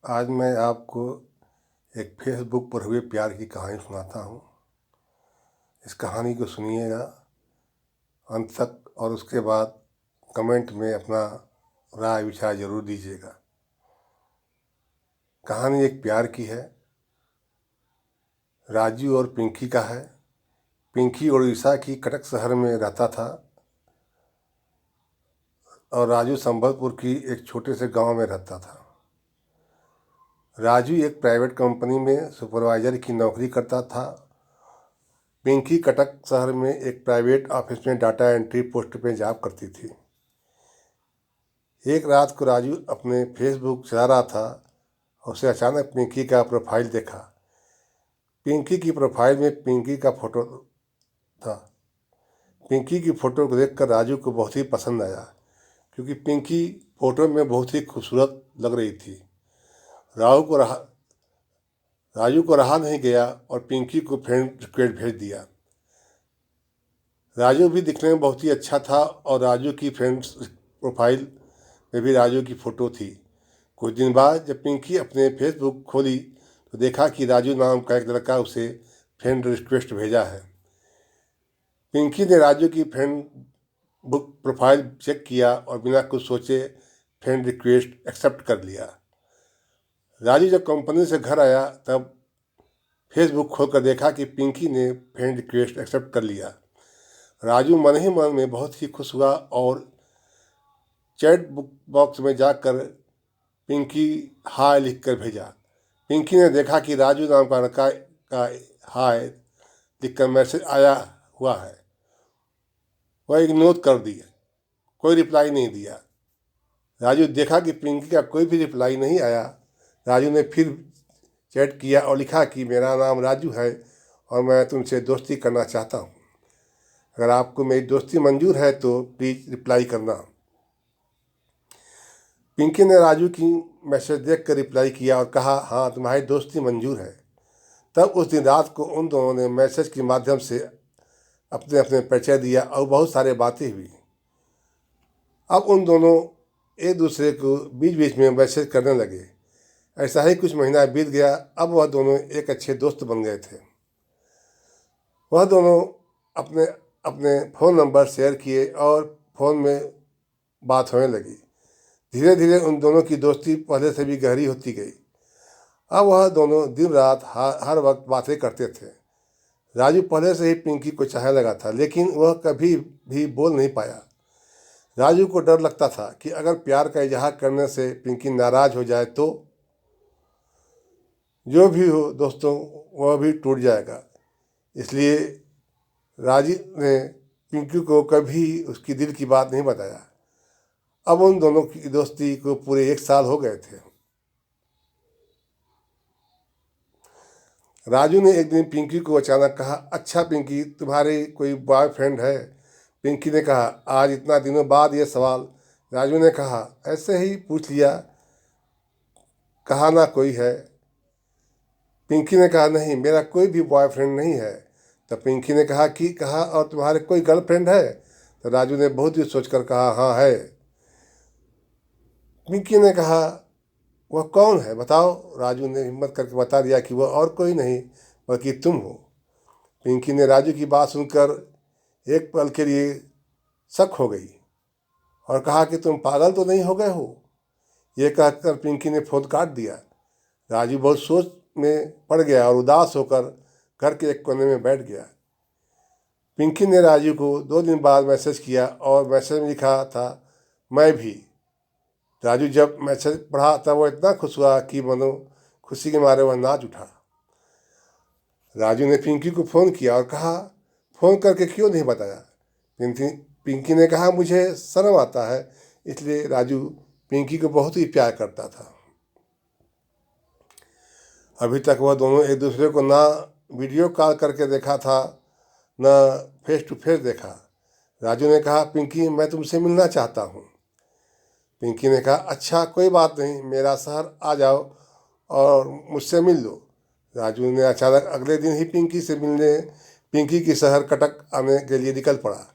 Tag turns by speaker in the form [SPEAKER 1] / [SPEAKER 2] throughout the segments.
[SPEAKER 1] आज मैं आपको एक फेसबुक पर हुए प्यार की कहानी सुनाता हूँ। इस कहानी को सुनिएगा अंत तक और उसके बाद कमेंट में अपना राय विचार जरूर दीजिएगा। कहानी एक प्यार की है। राजू और पिंकी का है। पिंकी उड़ीसा की कटक शहर में रहता था और राजू संबलपुर की एक छोटे से गांव में रहता था। राजू एक प्राइवेट कंपनी में सुपरवाइजर की नौकरी करता था। पिंकी कटक शहर में एक प्राइवेट ऑफिस में डाटा एंट्री पोस्ट पे जॉब करती थी। एक रात को राजू अपने फेसबुक चला रहा था और उसे अचानक पिंकी का प्रोफाइल देखा। पिंकी की प्रोफाइल में पिंकी का फोटो था। पिंकी की फ़ोटो को देखकर राजू को बहुत ही पसंद आया क्योंकि पिंकी फ़ोटो में बहुत ही खूबसूरत लग रही थी। राजू को रहा नहीं गया और पिंकी को फ्रेंड रिक्वेस्ट भेज दिया। राजू भी दिखने में बहुत ही अच्छा था और राजू की फ्रेंड्स प्रोफाइल में भी राजू की फ़ोटो थी। कुछ दिन बाद जब पिंकी अपने फेसबुक खोली तो देखा कि राजू नाम का एक लड़का उसे फ्रेंड रिक्वेस्ट भेजा है। पिंकी ने राजू की फ्रेंड बुक प्रोफाइल चेक किया और बिना कुछ सोचे फ्रेंड रिक्वेस्ट एक्सेप्ट कर लिया। राजू जब कंपनी से घर आया तब फेसबुक खोलकर देखा कि पिंकी ने फ्रेंड रिक्वेस्ट एक्सेप्ट कर लिया। राजू मन ही मन में बहुत ही खुश हुआ और चैट बुक बॉक्स में जाकर पिंकी हाय लिखकर भेजा। पिंकी ने देखा कि राजू नाम का लड़का का हाय लिखकर मैसेज आया हुआ है। वह इग्नोर कर दिया, कोई रिप्लाई नहीं दिया। राजू देखा कि पिंकी का कोई भी रिप्लाई नहीं आया। राजू ने फिर चैट किया और लिखा कि मेरा नाम राजू है और मैं तुमसे दोस्ती करना चाहता हूँ। अगर आपको मेरी दोस्ती मंजूर है तो प्लीज़ रिप्लाई करना। पिंकी ने राजू की मैसेज देखकर रिप्लाई किया और कहा, हाँ तुम्हारी दोस्ती मंजूर है। तब उस दिन रात को उन दोनों ने मैसेज के माध्यम से अपने अपने परिचय दिया और बहुत सारे बातें हुई। अब उन दोनों एक दूसरे को बीच बीच में मैसेज करने लगे। ऐसा ही कुछ महीना बीत गया। अब वह दोनों एक अच्छे दोस्त बन गए थे। वह दोनों अपने अपने फ़ोन नंबर शेयर किए और फ़ोन में बात होने लगी। धीरे धीरे उन दोनों की दोस्ती पहले से भी गहरी होती गई। अब वह दोनों दिन रात हर वक्त बातें करते थे। राजू पहले से ही पिंकी को चाहने लगा था लेकिन वह कभी भी बोल नहीं पाया। राजू को डर लगता था कि अगर प्यार का इजहार करने से पिंकी नाराज़ हो जाए तो जो भी हो दोस्तों वह भी टूट जाएगा। इसलिए राजू ने पिंकी को कभी उसकी दिल की बात नहीं बताया। अब उन दोनों की दोस्ती को पूरे 1 साल हो गए थे। राजू ने एक दिन पिंकी को अचानक कहा, अच्छा पिंकी तुम्हारे कोई बॉयफ्रेंड है? पिंकी ने कहा, आज इतना दिनों बाद ये सवाल। राजू ने कहा, ऐसे ही पूछ लिया, कहा ना कोई है। पिंकी ने कहा, नहीं मेरा कोई भी बॉयफ्रेंड नहीं है। तो पिंकी ने कहा कि कहा और तुम्हारे कोई गर्लफ्रेंड है? तो राजू ने बहुत ही सोचकर कहा, हाँ है। पिंकी ने कहा, वह कौन है बताओ? राजू ने हिम्मत करके बता दिया कि वह और कोई नहीं बल्कि तुम हो। पिंकी ने राजू की बात सुनकर एक पल के लिए शक हो गई और कहा कि तुम पागल तो नहीं हो गए हो? ये कहकर पिंकी ने फोन काट दिया। राजू बहुत सोच में पड़ गया और उदास होकर घर के एक कोने में बैठ गया। पिंकी ने राजू को 2 दिन बाद मैसेज किया और मैसेज में लिखा था, मैं भी। राजू जब मैसेज पढ़ा तब वो इतना खुश हुआ कि मनो खुशी के मारे वह नाच उठा। राजू ने पिंकी को फ़ोन किया और कहा, फ़ोन करके क्यों नहीं बताया? पिंकी ने कहा, मुझे शर्म आता है। इसलिए राजू पिंकी को बहुत ही प्यार करता था। अभी तक वह दोनों एक दूसरे को ना वीडियो कॉल करके देखा था न फेस टू फेस देखा। राजू ने कहा, पिंकी मैं तुमसे मिलना चाहता हूँ। पिंकी ने कहा, अच्छा कोई बात नहीं, मेरा शहर आ जाओ और मुझसे मिल लो। राजू ने अचानक अगले दिन ही पिंकी से मिलने पिंकी की शहर कटक आने के लिए निकल पड़ा।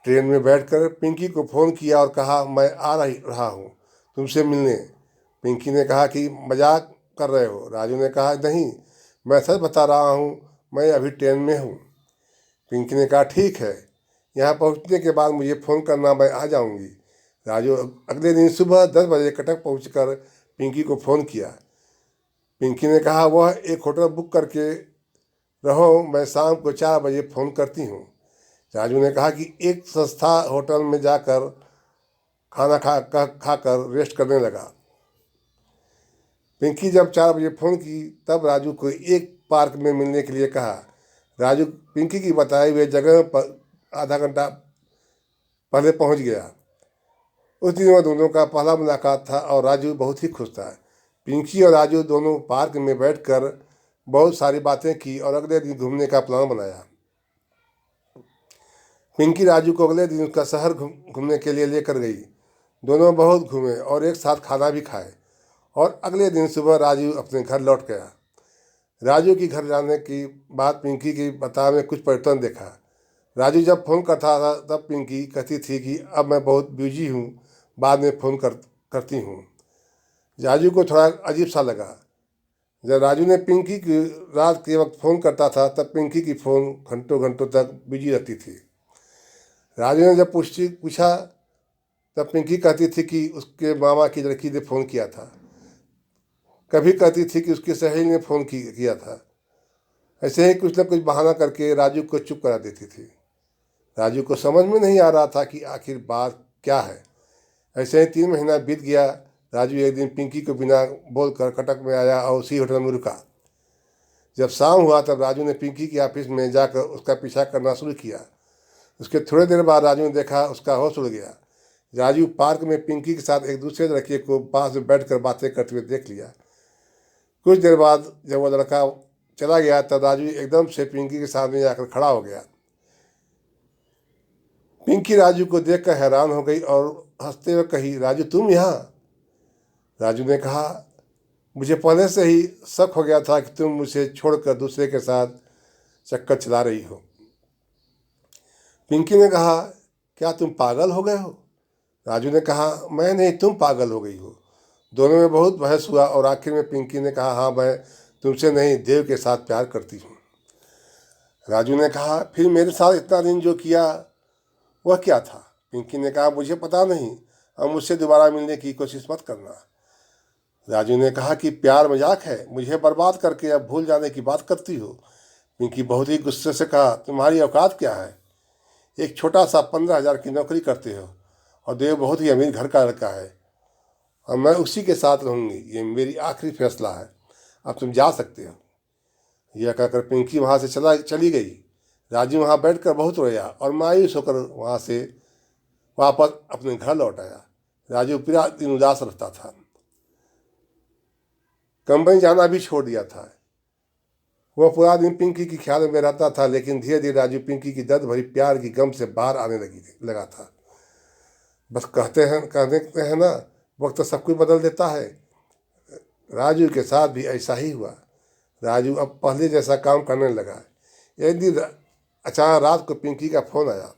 [SPEAKER 1] ट्रेन में बैठकर पिंकी को फ़ोन किया और कहा, मैं आ रहा हूँ तुमसे मिलने। पिंकी ने कहा कि मजाक कर रहे हो। राजू ने कहा नहीं, मैं सच बता रहा हूँ, मैं अभी ट्रेन में हूँ। पिंकी ने कहा ठीक है, यहाँ पहुँचने के बाद मुझे फ़ोन करना, मैं आ जाऊँगी। राजू अगले दिन सुबह 10 बजे कटक पहुँचकर पिंकी को फ़ोन किया। पिंकी ने कहा वह एक होटल बुक करके रहो, मैं शाम को 4 बजे फ़ोन करती हूँ। राजू ने कहा कि एक संस्था होटल में जाकर खाना खाकर रेस्ट करने लगा। पिंकी जब 4 बजे फ़ोन की तब राजू को एक पार्क में मिलने के लिए कहा। राजू पिंकी की बताई हुए जगह पर आधा घंटा पहले पहुंच गया। उस दिन वह दोनों का पहला मुलाकात था और राजू बहुत ही खुश था। पिंकी और राजू दोनों पार्क में बैठकर बहुत सारी बातें की और अगले दिन घूमने का प्लान बनाया। पिंकी राजू को अगले दिन उसका शहर घूमने के लिए लेकर गई। दोनों बहुत घूमे और एक साथ खाना भी खाए और अगले दिन सुबह राजू अपने घर लौट गया। राजू के घर जाने की बाद पिंकी की बता में कुछ परिवर्तन देखा। राजू जब फ़ोन करता था तब पिंकी कहती थी कि अब मैं बहुत बिजी हूँ, बाद में फ़ोन करती हूँ। राजू को थोड़ा अजीब सा लगा। जब राजू ने पिंकी की रात के वक्त फ़ोन करता था तब पिंकी की फ़ोन घंटों घंटों तक बिजी रहती थी। राजू ने जब पूछा तब पिंकी कहती थी कि उसके मामा की लड़की ने फ़ोन किया था। कभी कहती थी कि उसकी सहेली ने फ़ोन किया था। ऐसे ही कुछ न कुछ बहाना करके राजू को चुप करा देती थी। राजू को समझ में नहीं आ रहा था कि आखिर बात क्या है। ऐसे ही 3 महीना बीत गया। राजू एक दिन पिंकी को बिना बोलकर कटक में आया और उसी होटल में रुका। जब शाम हुआ तब राजू ने पिंकी के ऑफिस में जाकर उसका पीछा करना शुरू किया। उसके थोड़ी देर बाद राजू ने देखा उसका होश उड़ गया। राजू पार्क में पिंकी के साथ एक दूसरे लड़के को पास में बैठकर बातें करते हुए देख लिया। कुछ देर बाद जब वह लड़का चला गया तब राजू एकदम से पिंकी के सामने आकर खड़ा हो गया। पिंकी राजू को देखकर हैरान हो गई और हंसते हुए कही, राजू तुम यहाँ? राजू ने कहा मुझे पहले से ही शक हो गया था कि तुम मुझे छोड़कर दूसरे के साथ चक्कर चला रही हो। पिंकी ने कहा क्या तुम पागल हो गए हो? राजू ने कहा मैं नहीं, तुम पागल हो गई हो। दोनों में बहुत बहस हुआ और आखिर में पिंकी ने कहा हाँ, मैं तुमसे नहीं देव के साथ प्यार करती हूँ। राजू ने कहा फिर मेरे साथ इतना दिन जो किया वह क्या था? पिंकी ने कहा मुझे पता नहीं, अब मुझसे दोबारा मिलने की कोशिश मत करना। राजू ने कहा कि प्यार मजाक है, मुझे बर्बाद करके अब भूल जाने की बात करती हो। पिंकी बहुत ही गुस्से से कहा तुम्हारी औकात क्या है? एक छोटा सा 15,000 की नौकरी करते हो और देव बहुत ही अमीर घर का लड़का है और मैं उसी के साथ रहूँगी, ये मेरी आखिरी फैसला है, अब तुम जा सकते हो। यह कहकर पिंकी वहाँ से चली गई। राजू वहाँ बैठकर बहुत रोया और मायूस होकर वहाँ से वापस अपने घर लौट आया। राजू पूरा दिन उदास रहता था। कंपनी जाना भी छोड़ दिया था। वह पूरा दिन पिंकी की ख्याल में रहता था, लेकिन धीरे धीरे राजू पिंकी की दर्द भरी प्यार की गम से बाहर आने लगा था। बस कहते हैं ना, वक्त तो सब कुछ बदल देता है। राजू के साथ भी ऐसा ही हुआ। राजू अब पहले जैसा काम करने लगा। एक दिन अचानक रात को पिंकी का फोन आया।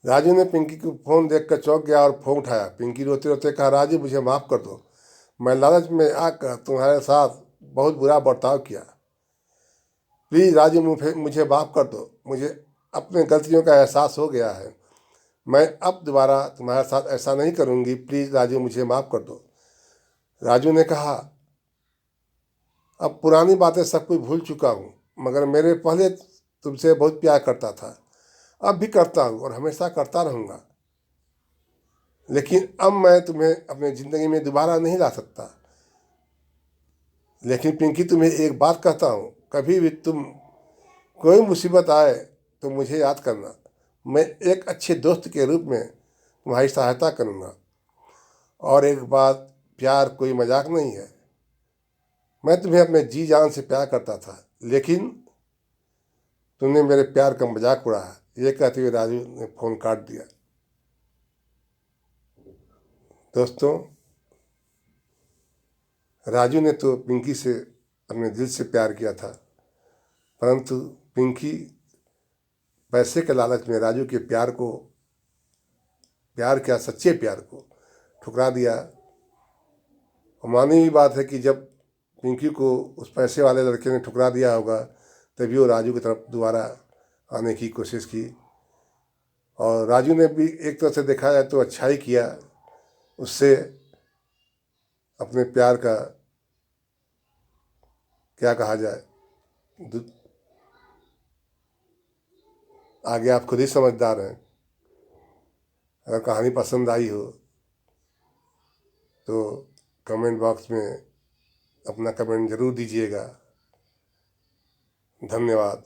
[SPEAKER 1] राजू ने पिंकी को फोन देखकर चौंक गया और फोन उठाया। पिंकी रोते रोते कहा राजू मुझे माफ़ कर दो, मैं लालच में आकर तुम्हारे साथ बहुत बुरा बर्ताव किया। प्लीज़ राजू मुझे माफ़ कर दो, मुझे अपने गलतियों का एहसास हो गया है, मैं अब दोबारा तुम्हारे साथ ऐसा नहीं करूँगी, प्लीज़ राजू मुझे माफ़ कर दो। राजू ने कहा अब पुरानी बातें सब कुछ भूल चुका हूँ, मगर मेरे पहले तुमसे बहुत प्यार करता था, अब भी करता हूँ और हमेशा करता रहूँगा, लेकिन अब मैं तुम्हें अपनी ज़िंदगी में दोबारा नहीं ला सकता। लेकिन पिंकी तुम्हें एक बात कहता हूँ, कभी भी तुम कोई मुसीबत आए तो मुझे याद करना, मैं एक अच्छे दोस्त के रूप में तुम्हारी सहायता करूँगा। और एक बात, प्यार कोई मजाक नहीं है। मैं तुम्हें अपने जी जान से प्यार करता था, लेकिन तुमने मेरे प्यार का मजाक उड़ाया। ये कहते हुए राजू ने फ़ोन काट दिया। दोस्तों, राजू ने तो पिंकी से अपने दिल से प्यार किया था, परंतु पिंकी पैसे के लालच में राजू के प्यार क्या सच्चे प्यार को ठुकरा दिया। और मानी हुई बात है कि जब पिंकी को उस पैसे वाले लड़के ने ठुकरा दिया होगा तभी वो राजू की तरफ दोबारा आने की कोशिश की। और राजू ने भी एक तरह से देखा जाए तो अच्छा ही किया, उससे अपने प्यार का क्या कहा जाए, आगे आप खुद ही समझदार हैं। अगर कहानी पसंद आई हो तो कमेंट बॉक्स में अपना कमेंट ज़रूर दीजिएगा। धन्यवाद।